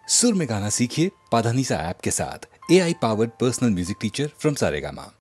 सुर में गाना सीखिए पाधानीसा ऐप के साथ। AI powered personal music teacher from Saregama.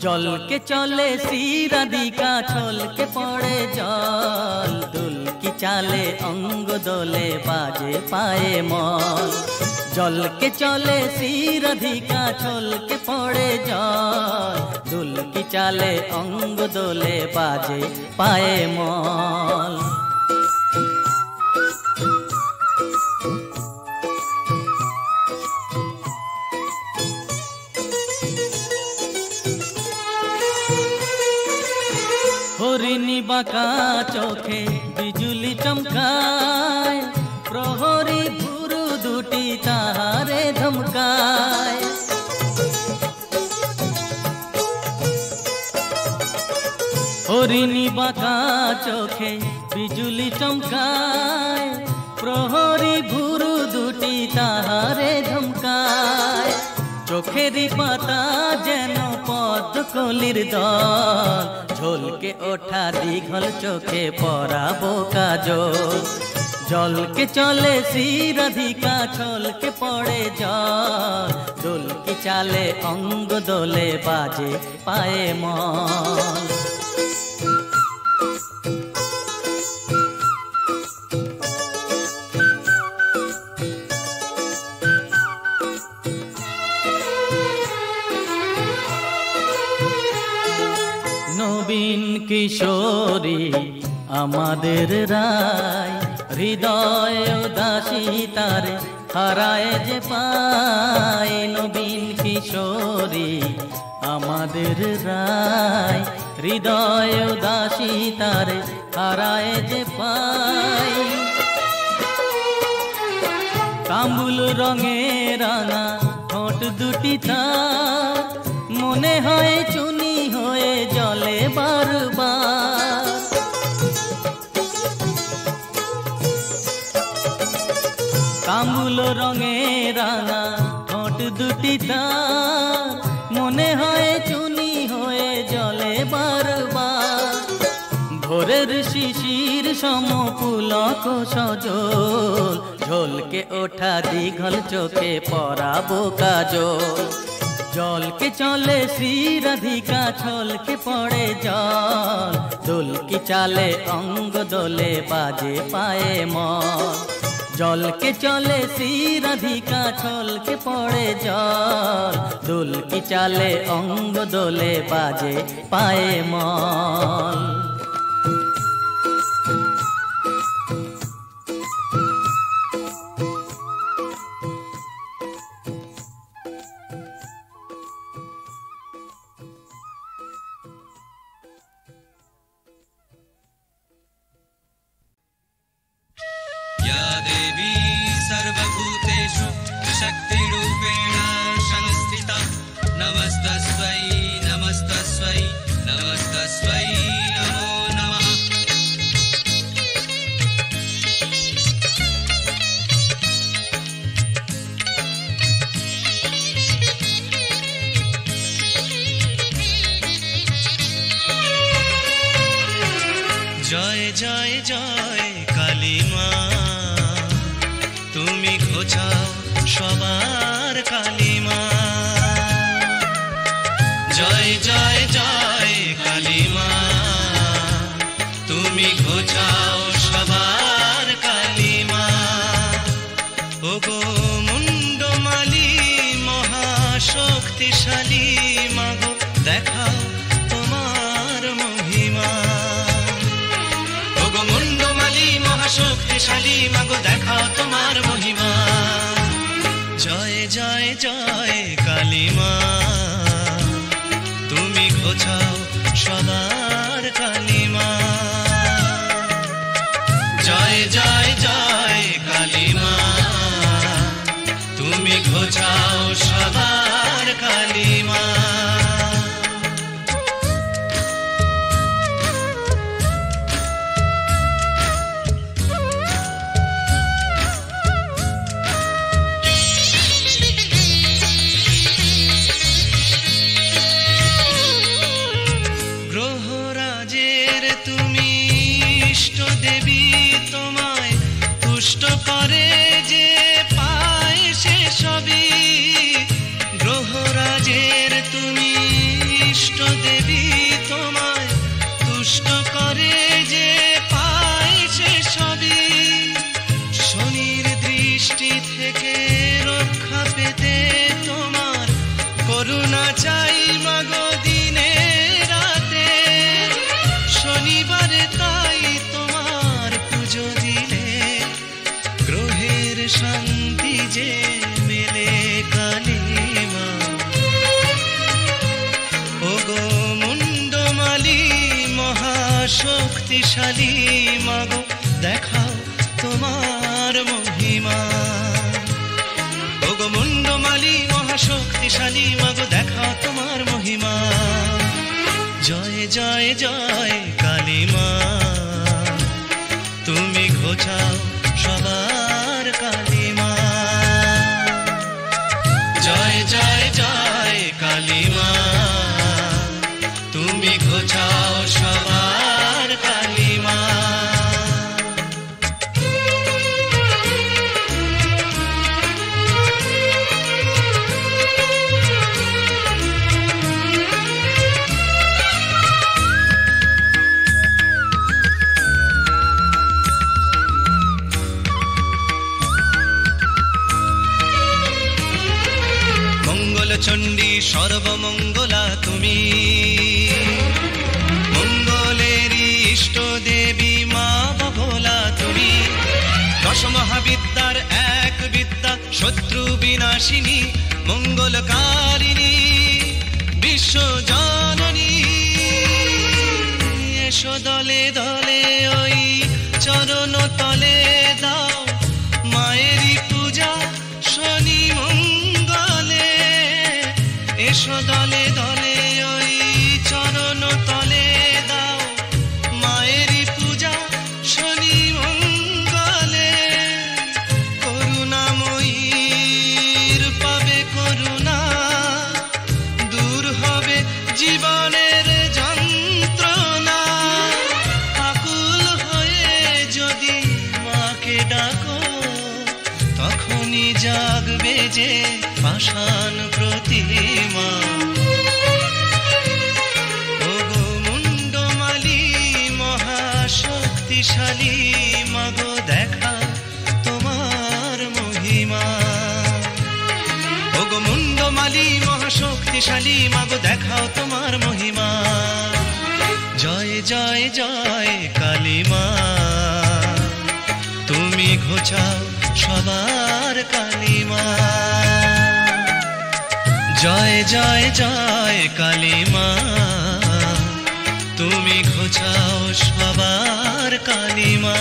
জল কে চলে শিরাধিকা ছল কে পড়ে জল দুল কি চালে অঙ্গ দোলে বাজে পায়ে মল জল কে চলে শিরাধিকা ছল কে পড়ে জল দুল কি চালে অঙ্গ দোলে বাজে পায়ে মল হরিণী বাঁকা চোখে বিজুলি চমকায় প্রহরী ভুরু দুটি তাহারে ধমকায় হরিণী বাঁকা চোখে বিজুলি চমকায় প্রহরী ভুরু দুটি তাহারে ধমকায় চোখেরই পাতা যেন পদ্মকলির দল ঝলকে ওঠা দীঘল চোখে পরাবো কাজল জলকে চলে শিরাধিকা ছলকে পড়ে জল দোলকি চালে অঙ্গ দোলে বাজে পায়ে মল নবীন কিশোরী আমাদের রায় হৃদয় উদাসী তারে হারায় যে পায় নবীন কিশোরী আমাদের রায় হৃদয় উদাসী তারে হারায় যে পায় কামুল রঙে রাঙা ঠোঁট দুটি তার মনে হয় চুনি হয়ে জলে বারবার কামুল রঙে রাঙা ঠোঁট দুটি তার মনে হয় চুনি হয়ে জলে বারবার ভোরের শিশির সম পুলক সজল ঝলকে ওঠা দীঘল চোখে পরাবো কাজল জলকে চলে শিরাধিকা ছলকে পড়ে জল দোলকি চালে অঙ্গ দোলে বাজে পায়ে মল জলকে চলে শিরাধিকা ছলকে পড়ে জল দোলকি চালে অঙ্গ দোলে বাজে পায়ে মল शक्तिरूपेण संस्थिता नमस्तस्यै नमस्तस्यै नमस्तस्यै नमो नमः जय जय जय काली माँ তুমি ঘোচাও সবার কালিমা জয় জয় জয় কালিমা তুমি ঘোচাও সবার কালিমা ওগো মুন্ডমালি মহাশক্তিশালী মাগো দেখাও তোমার মহিমা ওগো মুন্ডমালি মহাশক্তিশালী মাগো দেখাও তোমার মহিমা জয় জয় জয় কালিমা তুমি ঘোচাও সবার কালিমা জয় জয় জয় কালিমা তুমি ঘোচাও সবার কালিমা করে যে পায় সে সবই, গ্রহরাজের তুমি ইষ্ট দেবী, তোমায় তুষ্ট করে যে পায় সে সবই। শনির দৃষ্টি থেকে রক্ষা পেতে তোমার করুণা চাই মাগো দিনে রাতে। শনিবারে তাই তোমার পুজো দিলে গ্রহের শান্তি যে মেলে কালী মা। ওগো মুন্ডমালী মহাশক্তিশালী মাগো দেখাও তোমার মহিমা। ওগো মুন্ডমালী মহাশক্তিশালী মাগো দেখাও তোমার মহিমা। জয় জয় জয় কালী মা, তুমি ঘোচাও সবার কালী মা। জয় জয় জয় কালী মা, তুমি ঘোচাও সবার কালী মা। চণ্ডী সর্বমঙ্গলা তুমি, মঙ্গলেরই ইষ্ট দেবী মা বগলা তুমি। দশ মহাবিদ্যার এক বিদ্যা শত্রু বিনাশিনী, মঙ্গলকারিণী বিশ্ব জননী। এসো দলে দলে ওই চরণ তলে দাও মায়েরই পূজা শনি মঙ্গলে। এসো দলে দলে ওই চরণ তলে দাও মায়েরই পূজা শনি মঙ্গলে। করুণাময়ীর পাবে করুণা, দূর হবে জীবনের যন্ত্রণা। আকুল হয়ে যদি মাকে ডাকো, তখনই জাগবে যে পাষাণ প্রতিমা। ওগো মুন্ডমালী মহাশক্তিশালী মাগো দেখাও তোমার মহিমা। ওগো মুন্ডমালী মহাশক্তিশালী মাগো দেখাও তোমার মহিমা। জয় জয় জয় কালী মা, তুমি ঘোচাও সবার কালী মা। জয় জয় জয় কালী মা, তুমি ঘোচাও সবার কালী মা।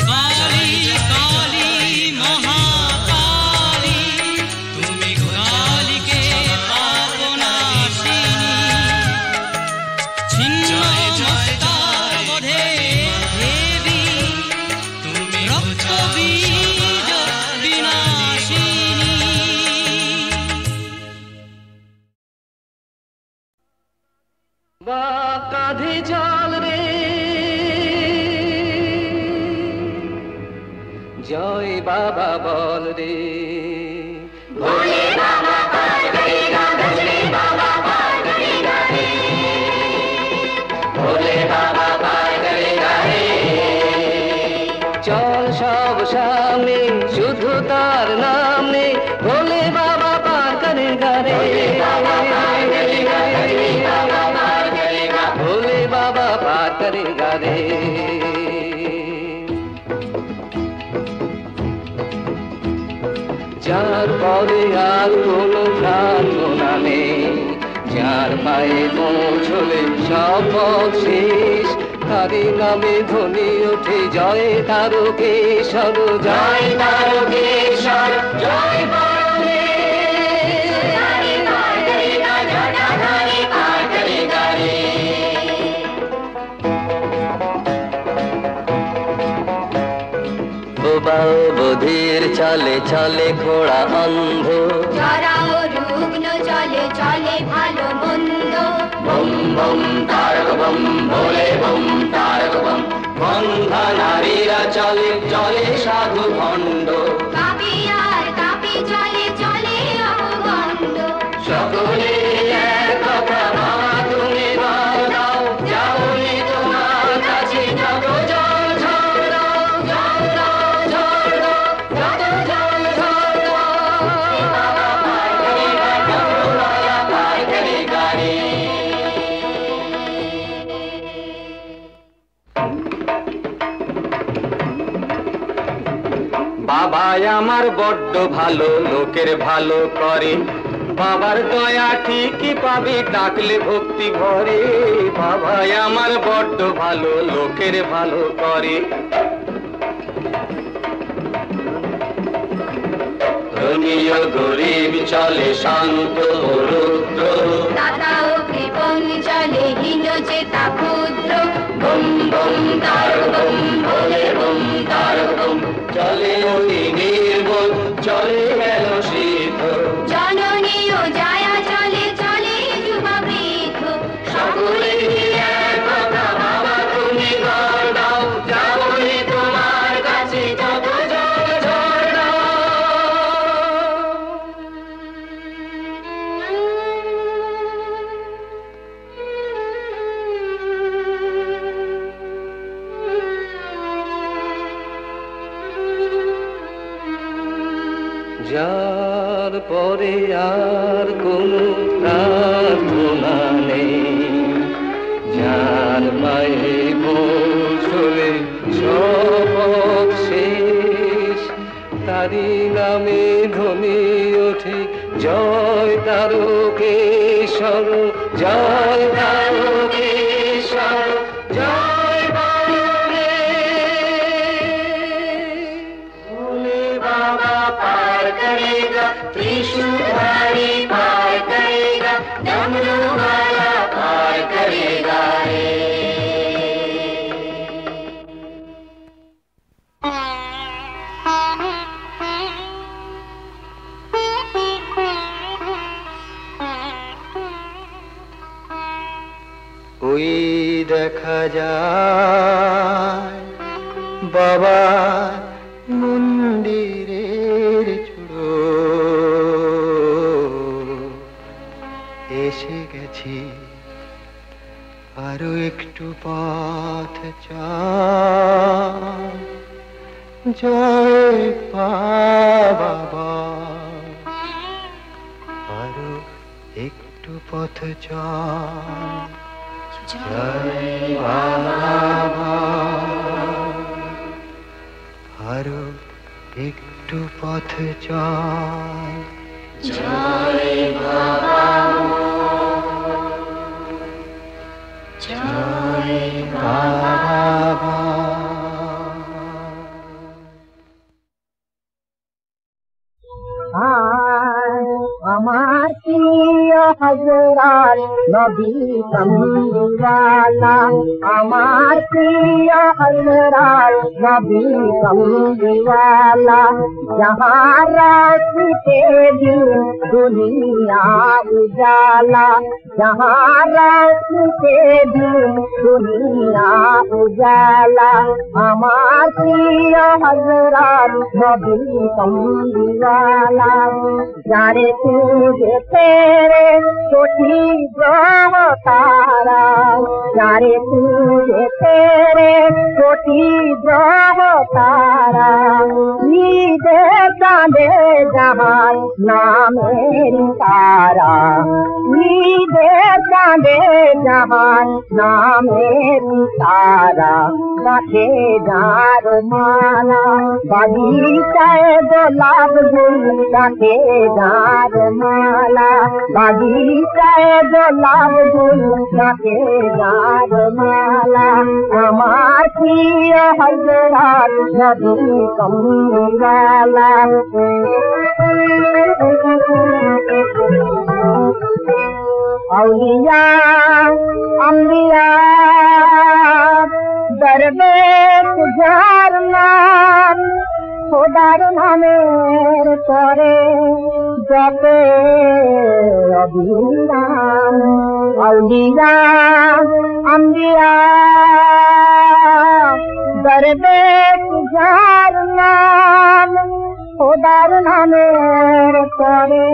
কালী কালী মহাকালী, তুমি কালীকে পাপনাশিনী, ছিন্ন মস্তাবধে দেবী, তুমি রক্তবীজ বিনাশিনী। বা কাঁধে জল রে, জয় বাবা বল রে। ভোলে বাবা পার করেগা, ভোলে বাবা পার করেগা রে, ভোলে বাবা পার করেগা রে। চল সব সামনে শুধু তার নাম নে, ভোলে বাবা পার করেগা রে। ভোলে বাবা পার করেগা রে। যার পরে আর কোনো প্রার্থনা নেই, যার পায়ে পৌঁছলে সব পথ শেষ, তারি নামে ধ্বনি ওঠে জয় তারকেশ্বর, জয় তারকেশ্বর, জয় বলে। বধির চালে চালে ঘোড়া অন্ধ, যারা রুগ্ন চলে চলে ভালো মন্দ বম বম তারক বম ভোলে বম তারক বম বন্ধা নারীরা চলে চলে সাধু ভণ্ড কাপি আর কাপি চলে চলে অগণ্ড সকলে এক কথা বাবা তুমি বল দাও যাওনি তোমার কাছে যত জল ঝড় দাও জল দাও ঝড় দাও যত জল ঝড় দাও বাবা পাইকারি গাড়ি পাইকারি গাড়ি বাবাই আমার বড্ড ভালো লোকের ভালো করে বাবার দয়া ঠিকই পাবি ডাকলে ভক্তি ভরে বাবাই আমার বড্ড ভালো লোকের ভালো করে ধনী ও গরিব চলে শান্ত ও রুদ্র দাতা ও কৃপণ চলে হীন চেতা ক্ষুদ্র বম বম তারক বম ভোলে বম তারক বম চলে অতি নির্বল চলে গেল সিদ্ধ জননী ও জায়া চলে চলে যুব বৃদ্ধ সকলে এক কথা বাবা তুমি বল দাও যাবনি তোমার কাছে যত জল ঝড় দাও যার পরে আর কোনো প্রার্থনা নেই যার পায়ে পৌঁছলে শপথ শেষ তারি নামে ধ্বনি ওঠে জয় তারকেশ্বর জয় তারকেশ্বর জয় भोले बाबा पार करेगा त्रिशूलधारी पार करेगा डमरू वाला पार करेगा रे ওই দেখা যায় বাবা মন্দিরের চূড়ো এসে গেছি আরো একটু পথ জয় বাবা আরো একটু পথ জয় বাবা আরো একটু পথ জয় বাবা জয় বাবা আমার প্রিয় হযরত নবী কমলিওয়ালা আমার প্রিয় হযরত নবী কমলিওয়ালা जहाँ रास्ते दिन दुनिया उजाला जहाँ रास्ते दिन दुनिया उजाला আমার প্রিয় হযরত নবী কমলিওয়ালা যারে तुझे तेरे कोटि ग्रह तारा जारे तुझे तेरे कोटि ग्रह तारा ईदे चांदे जहां नामेरी तारा ईदे चांदे जहां नामेरी तारा लाखे जार माला बगीचाए गोलाब गुल लाखे जार माला बगीचाए गोलाब गुल लाखे जार माला আমার প্রিয় হযরত নবী কমলিওয়ালা औलिया अंबिया दरवेश झारना খোদার নামের পরে জপে অবিরাম আউলিয়া আম্বিয়া দরবেশ যার নাম খোদার নামের পরে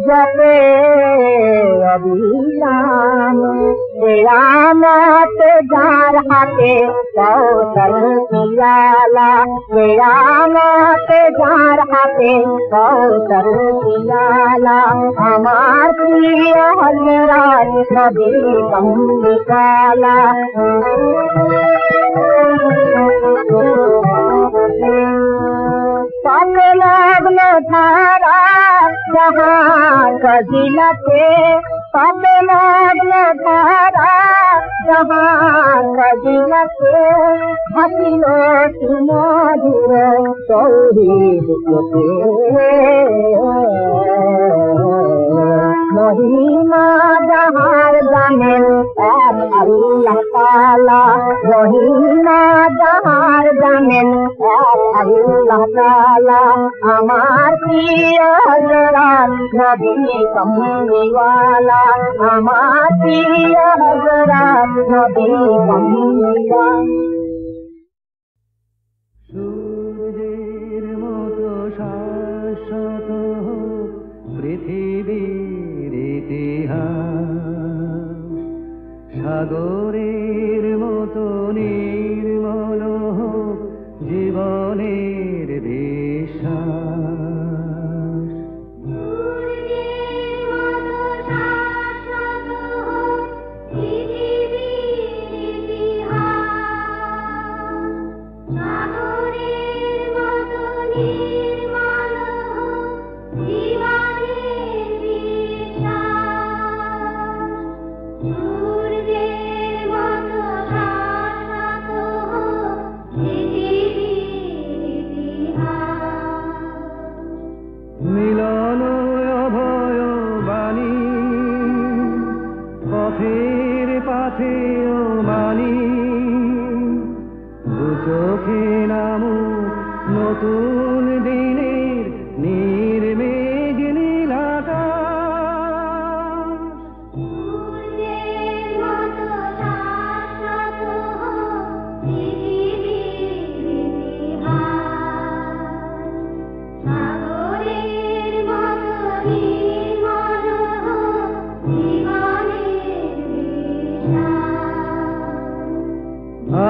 জপে অবিরাম কিয়ামত যার হাতে কৌশল পিয়ালা কিয়ামত যার হাতে কৌশল পিয়ালা আমার প্রিয় হযরত নবী কমলিওয়ালা लग्न धारा जहाँ कजिलते पद लग्न धारा जहाँ कजिलते हसिलो सुमधुर तौहीद के महिमा जहार जानेन এক আল্লাহ তাআলা महिमा जहार जानेन এক আল্লাহ তাআলা আমার প্রিয় হযরত নবী কমলিওয়ালা আমার প্রিয় হযরত নবী কমলিওয়ালা সূর্যের মতো শাশ্বত পৃথিবীর ইতিহাস সাগরের মতো নির্মল জীবনের বিশ্বাস মিলন অভয় বাণী পথের পাথে মানি দু চোখে নামু নতুন দিনের নির্মেঘ নীলাকাশ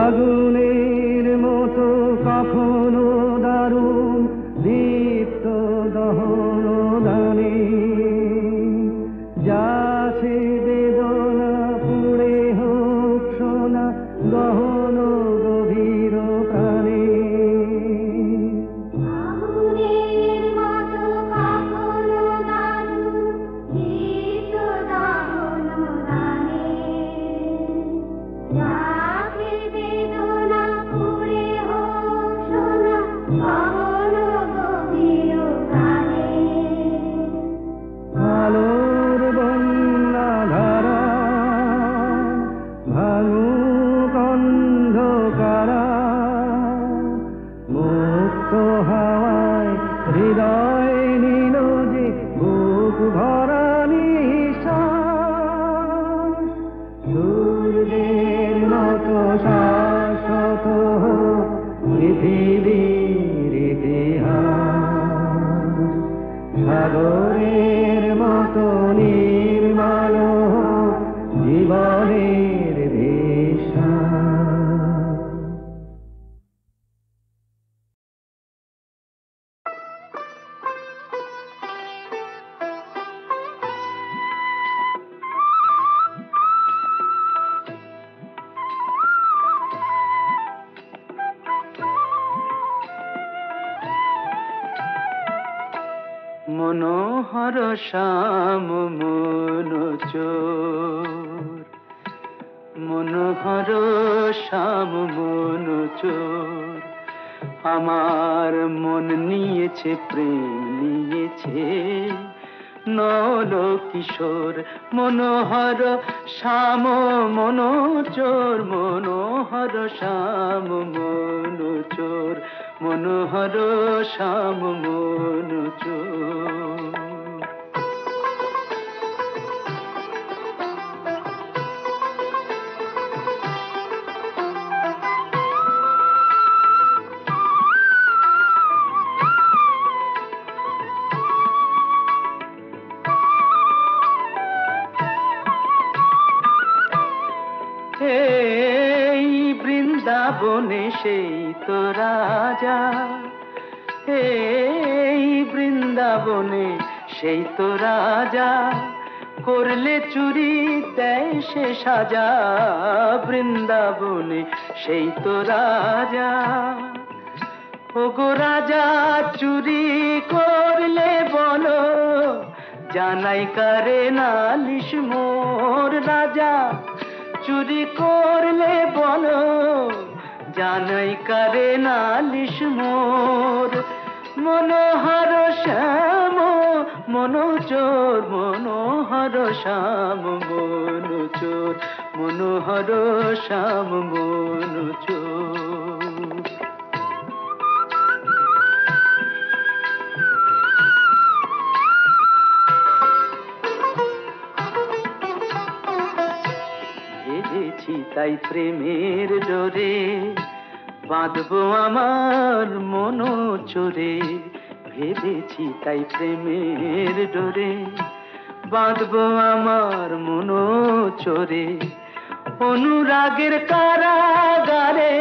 আগুনের মতো কখনো দারুণ দীপ্ত দহন দানে যাচ্ছে বেদনা পুড়ে হোক সোনা গহন গভীর প্রাণে আলোর বন্যা ধারা ভাঙুক অন্ধকারা মুক্ত হাওয়ায় হৃদয় নিল যে বুক ভরা নিঃশ্বাস সূর্যের মতো শাশ্বত পৃথিবীর ইতিহাস সাগরের মতো নির্মল জীবনের বিশ্বাস মনোহর শ্যাম মনোচোর মনোহর শ্যাম মনোচোর আমার মন নিয়েছে প্রেম নিয়েছে নল কিশোর মনোহর শ্যাম মনোচোর মনোহর শ্যাম মনোচোর মনোহর শ্যাম মনোচোর। এই বৃন্দাবনে সেই তো রাজা, এই বৃন্দাবনে সেই তো রাজা, করলে চুরি দেয় সে সাজা, বৃন্দাবনে সেই তো রাজা। ওগো রাজা চুরি করলে বলো, জানাই কারে নালিশ মোর রাজা, চুরি করলে বলো, জানাই কারে নালিশ মোর। মনোহর শ্যাম মনোচোর, মনোহর শ্যাম মনোচোর, মনোহর শ্যাম মনোচোর। ভেবেছি তাই প্রেমের ডোরে, বাঁধবো আমার মনোচোরে, ভেবেছি তাই প্রেমের ডোরে, বাঁধবো আমার মনোচোরে। অনুরাগের কারাগারে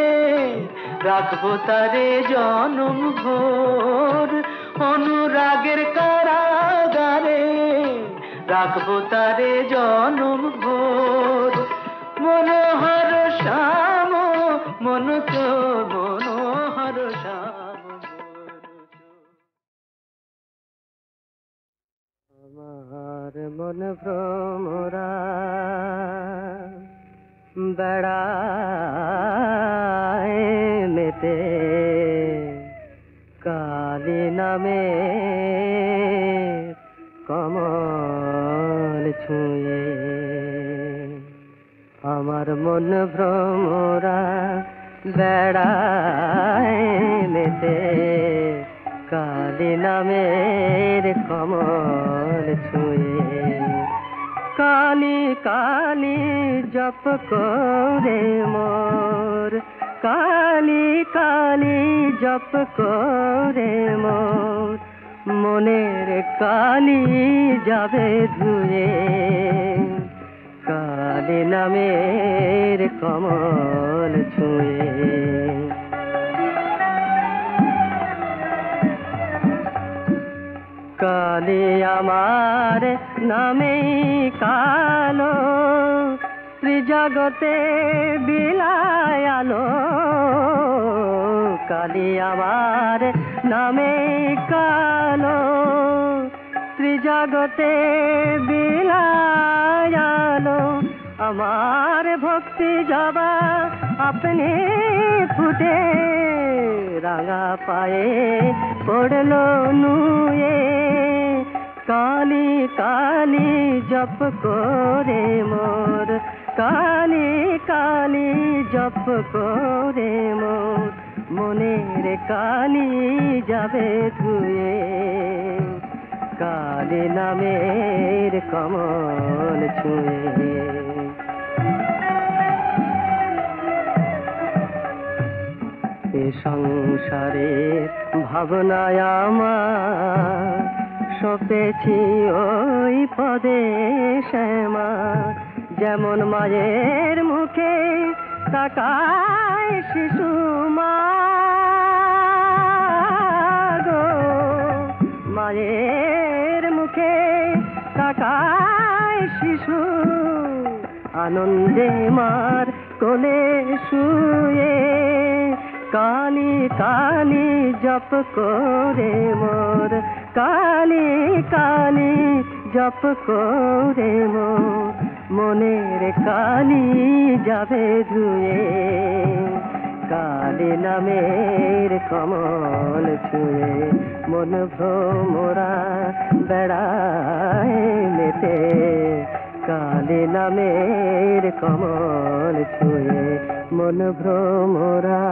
রাখবো তারে জনম ভোর, অনুরাগের কারাগারে রাখবো তারে জনম ভোর। মনোহর শ্যাম মনোচোর, মনোহর শ্যাম মনোচোর। আমার মন ভ্রমরা বেড়ায় মেতে, কালী নামে কমল ছুঁয়ে। আমার মন ভ্রমরা বেড়ায় মেতে, কালী নামের কমল ছুঁয়ে। কালী কালী জপ করে মোর, কালী কালী জপ করে মোর, মনের কালী যাবে ধুয়ে, কালী নামের কমল ছুঁয়ে। কালী আমার নামেই কালো, ত্রিজগতে বিলায় আলো। কালী আমার নামেই কালো, ত্রিজগতে বিলায় আলো। আমার ভক্তি জবা আপনি ফুটে, রাঙা পায়ে পড়লো নুয়ে। কালী কালী জপ করে মোর, কালী কালী জপ করে মোর, মনের কালী যাবে ধুয়ে, কালী নামের কমল ছুঁয়ে। এ সংসারের ভাবনায় আমার সপেছি ওই পদে শ্যামা। যেমন মায়ের মুখে তাকায় শিশু মা গো, মায়ের মুখে তাকায় শিশু, আনন্দে মার কোলে শুয়ে। কালী কালী জপ করে মোর, কালী কালী জপ করে মোর, মনের কালী যাবে ধুয়ে, কালী নামের কমল ছুঁয়ে। মন ভ্রমরা বেড়ায় মেতে, কালী নামের কমল ছুঁয়ে। মন ভ্রমরা